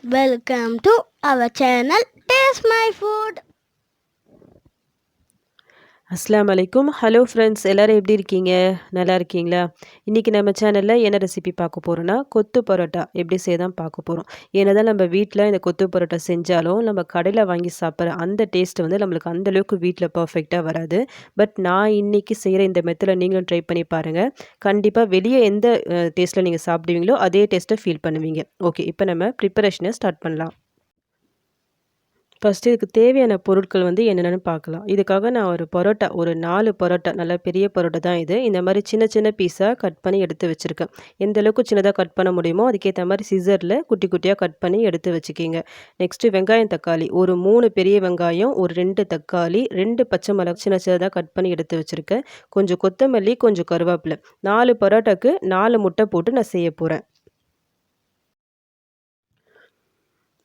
Welcome to our channel Taste My Food. அஸ்ஸலாமு அலைக்கும். Hello friends, எல்லோரும் எப்படி இருக்கீங்க? நல்லா இருக்கீங்களா? இன்றைக்கி நம்ம சேனலில் என்ன ரெசிபி பார்க்க போகிறோன்னா, கொத்து பரோட்டா எப்படி செய்ய பார்க்க போகிறோம். ஏன்னா தான் நம்ம வீட்டில் இந்த கொத்து பரோட்டா செஞ்சாலும் நம்ம கடையில் வாங்கி சாப்பிட்ற அந்த டேஸ்ட் வந்து நம்மளுக்கு அந்தளவுக்கு வீட்டில் பர்ஃபெக்டாக வராது. பட் நான் இன்றைக்கி செய்கிற இந்த மெத்தடில் நீங்களும் ட்ரை பண்ணி பாருங்கள். கண்டிப்பாக வெளியே எந்த டேஸ்ட்டில் நீங்கள் சாப்பிடுவீங்களோ அதே டேஸ்ட்டை ஃபீல் பண்ணுவீங்க. ஓகே, இப்போ நம்ம ப்ரிப்பரேஷனை ஸ்டார்ட் பண்ணலாம். ஃபஸ்ட்டு இதுக்கு தேவையான பொருட்கள் வந்து என்னென்னு பார்க்கலாம். இதுக்காக நான் ஒரு 4 பரோட்டா, நல்லா பெரிய பரோட்டா தான் இது. இந்த மாதிரி சின்ன சின்ன பீஸாக கட் பண்ணி எடுத்து வச்சுருக்கேன். எந்த அளவுக்கு சின்னதாக கட் பண்ண முடியுமோ அதுக்கேற்ற மாதிரி சிசரில் குட்டி குட்டியாக கட் பண்ணி எடுத்து வச்சுக்கிங்க. நெக்ஸ்ட்டு வெங்காயம், தக்காளி ஒரு 3 பெரிய வெங்காயம், ஒரு 2 தக்காளி, 2 பச்சை மிளகாய் சின்ன சின்னதாக கட் பண்ணி எடுத்து வச்சுருக்கேன். கொஞ்சம் கொத்தமல்லி, கொஞ்சம் கருவேப்பிலை. 4 பரோட்டாக்கு 4 முட்டை போட்டு நான் செய்ய போகிறேன்.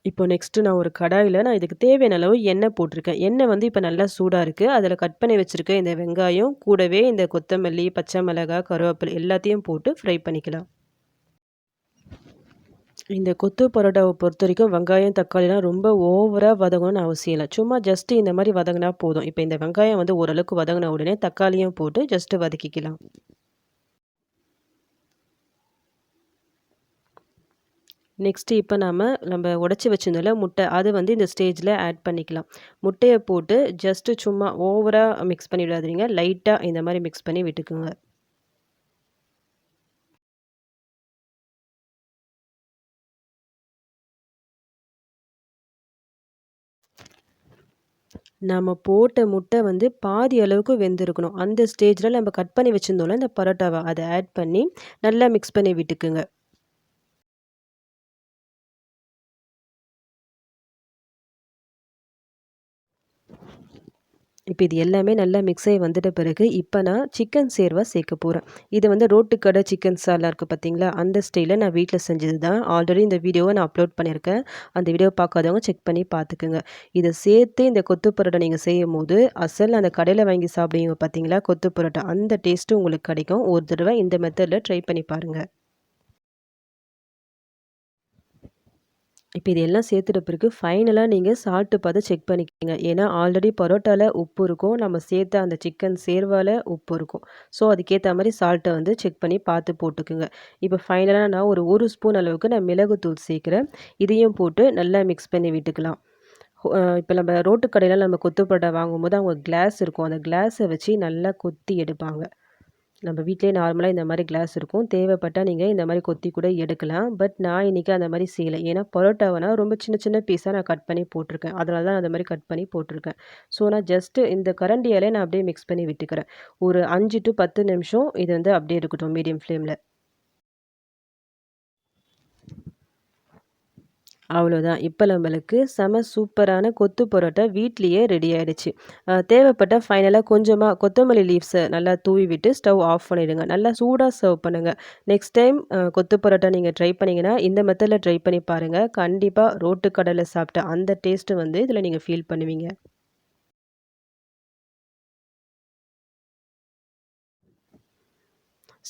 இப்போ நெக்ஸ்ட்டு நான் ஒரு கடாயில் இதுக்கு தேவையான அளவு எண்ணெய் போட்டிருக்கேன். எண்ணெய் வந்து இப்போ நல்லா சூடாக இருக்குது. அதில் கட் பண்ணி வச்சுருக்க இந்த வெங்காயம் கூடவே இந்த கொத்தமல்லி, பச்சை மிளகாய், கருவேப்பிலை எல்லாத்தையும் போட்டு ஃப்ரை பண்ணிக்கலாம். இந்த கொத்து பரோட்டாவை பொறுத்த வரைக்கும் வெங்காயம், தக்காளிலாம் ரொம்ப ஓவராக வதங்கணும்னு அவசியம் இல்லை. சும்மா ஜஸ்ட்டு இந்த மாதிரி வதங்கினா போதும். இப்போ இந்த வெங்காயம் வந்து ஓரளவுக்கு வதங்கின உடனே தக்காளியும் போட்டு ஜஸ்ட்டு வதக்கிக்கலாம். நெக்ஸ்ட்டு இப்போ நம்ம உடச்சி வச்சிருந்தோம்ல முட்டை, அது வந்து இந்த ஸ்டேஜில் ஆட் பண்ணிக்கலாம். முட்டையை போட்டு ஜஸ்ட்டு சும்மா ஓவராக மிக்ஸ் பண்ணி விடாதீங்க. லைட்டாக இந்த மாதிரி மிக்ஸ் பண்ணி விட்டுக்குங்க. நம்ம போட்ட முட்டை வந்து பாதி அளவுக்கு வெந்திருக்கணும். அந்த ஸ்டேஜில் நம்ம கட் பண்ணி வச்சுருந்தோம்ல இந்த பரோட்டாவை, அதை ஆட் பண்ணி நல்லா மிக்ஸ் பண்ணி விட்டுக்குங்க. இப்போ இது எல்லாமே நல்லா மிக்ஸ் ஆகி வந்துட்ட பிறகு இப்போ நான் சிக்கன் சேர்வா சேர்க்க போகிறேன். இது வந்து ரோட்டுக்கடை சிக்கன் சாலா இருக்குது பார்த்தீங்களா, அந்த ஸ்டைலில் நான் வீட்டில் செஞ்சது தான். ஆல்ரெடி இந்த வீடியோவை நான் அப்லோட் பண்ணியிருக்கேன். அந்த வீடியோவை பார்க்காதவங்க செக் பண்ணி பார்த்துக்குங்க. இதை சேர்த்து இந்த கொத்து பரோட்டா நீங்கள் செய்யும் போது அசல் அந்த கடையில் வாங்கி சாப்பிடுவீங்க பார்த்தீங்களா கொத்து பரோட்டா, அந்த டேஸ்ட்டு உங்களுக்கு கிடைக்கும். ஒரு தடவை இந்த மெத்தடில் ட்ரை பண்ணி பாருங்கள். இப்போ இது எல்லாம் சேர்த்துட்ட பிறகு ஃபைனலாக நீங்கள் சால்ட்டு பார்த்து செக் பண்ணிக்கோங்க. ஏன்னா ஆல்ரெடி பரோட்டாவில் உப்பு இருக்கும், நம்ம சேர்த்த அந்த சிக்கன் சேர்வால் உப்பு இருக்கும். ஸோ அதுக்கேற்ற மாதிரி சால்ட்டை வந்து செக் பண்ணி பார்த்து போட்டுக்குங்க. இப்போ ஃபைனலாக நான் ஒரு ஸ்பூன் அளவுக்கு நான் மிளகுத்தூள் சேர்க்குறேன். இதையும் போட்டு நல்லா மிக்ஸ் பண்ணி விட்டுக்கலாம். இப்போ நம்ம ரோட்டு கடையில் நம்ம கொத்து பரோட்டா வாங்கும்போது அவங்க கிளாஸ் இருக்கும், அந்த கிளாஸை வச்சு நல்லா கொத்தி எடுப்பாங்க. நம்ம வீட்டிலேயே நார்மலாக இந்த மாதிரி கிளாஸ் இருக்கும். தேவைப்பட்டால் நீங்கள் இந்த மாதிரி கொத்தி கூட எடுக்கலாம். பட் நான் இன்றைக்கி அந்த மாதிரி செய்யலை. ஏன்னா பரோட்டாவைனா ரொம்ப சின்ன சின்ன பீஸாக நான் கட் பண்ணி போட்டிருக்கேன். அதனால தான் அந்த மாதிரி கட் பண்ணி போட்டிருக்கேன். ஸோ நான் ஜஸ்ட்டு இந்த கரண்டியாலே நான் அப்படியே மிக்ஸ் பண்ணி விட்டுக்கிறேன். ஒரு 5 to 10 நிமிஷம் இது வந்து அப்படியே இருக்கட்டும் மீடியம் ஃப்ளேமில். அவ்வளோதான். இப்போ நம்மளுக்கு செம சூப்பரான கொத்து பரோட்டா வீட்லேயே ரெடி ஆயிடுச்சு. தேவைப்பட்ட ஃபைனலாக கொஞ்சமாக கொத்தமல்லி லீவ்ஸை நல்லா தூவி விட்டு ஸ்டவ் ஆஃப் பண்ணிவிடுங்க. நல்லா சூடாக சர்வ் பண்ணுங்கள். நெக்ஸ்ட் டைம் கொத்து பரோட்டா நீங்கள் ட்ரை பண்ணிங்கன்னா இந்த மெத்தடில் ட்ரை பண்ணி பாருங்கள். கண்டிப்பாக ரோட்டு கடையில் சாப்பிட்ட அந்த டேஸ்ட்டு வந்து இதில் நீங்கள் ஃபீல் பண்ணுவீங்க.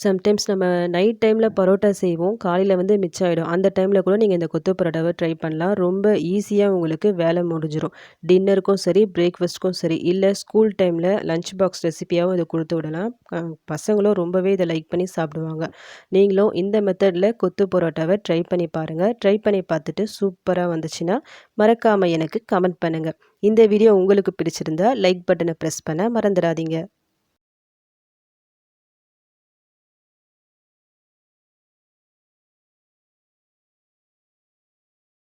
சம்டைம்ஸ் நம்ம நைட் டைமில் பரோட்டா செய்வோம். காலையில் வந்து மிச்சம் ஆகிடும். அந்த டைமில் கூட நீங்கள் இந்த கொத்து பரோட்டாவை ட்ரை பண்ணலாம். ரொம்ப ஈஸியாக உங்களுக்கு வேலை முடிஞ்சிடும். டின்னருக்கும் சரி, பிரேக்ஃபாஸ்ட்டுக்கும் சரி, இல்லை ஸ்கூல் டைமில் லஞ்ச் பாக்ஸ் ரெசிபியாகவும் இதை கொடுத்து விடலாம். பசங்களும் ரொம்பவே இதை லைக் பண்ணி சாப்பிடுவாங்க. நீங்களும் இந்த மெத்தடில் கொத்து பரோட்டாவை ட்ரை பண்ணி பாருங்கள். ட்ரை பண்ணி பார்த்துட்டு சூப்பராக வந்துச்சுன்னா மறக்காமல் எனக்கு கமெண்ட் பண்ணுங்கள். இந்த வீடியோ உங்களுக்கு பிடிச்சிருந்தா லைக் பட்டனை ப்ரெஸ் பண்ண மறந்துடாதீங்க.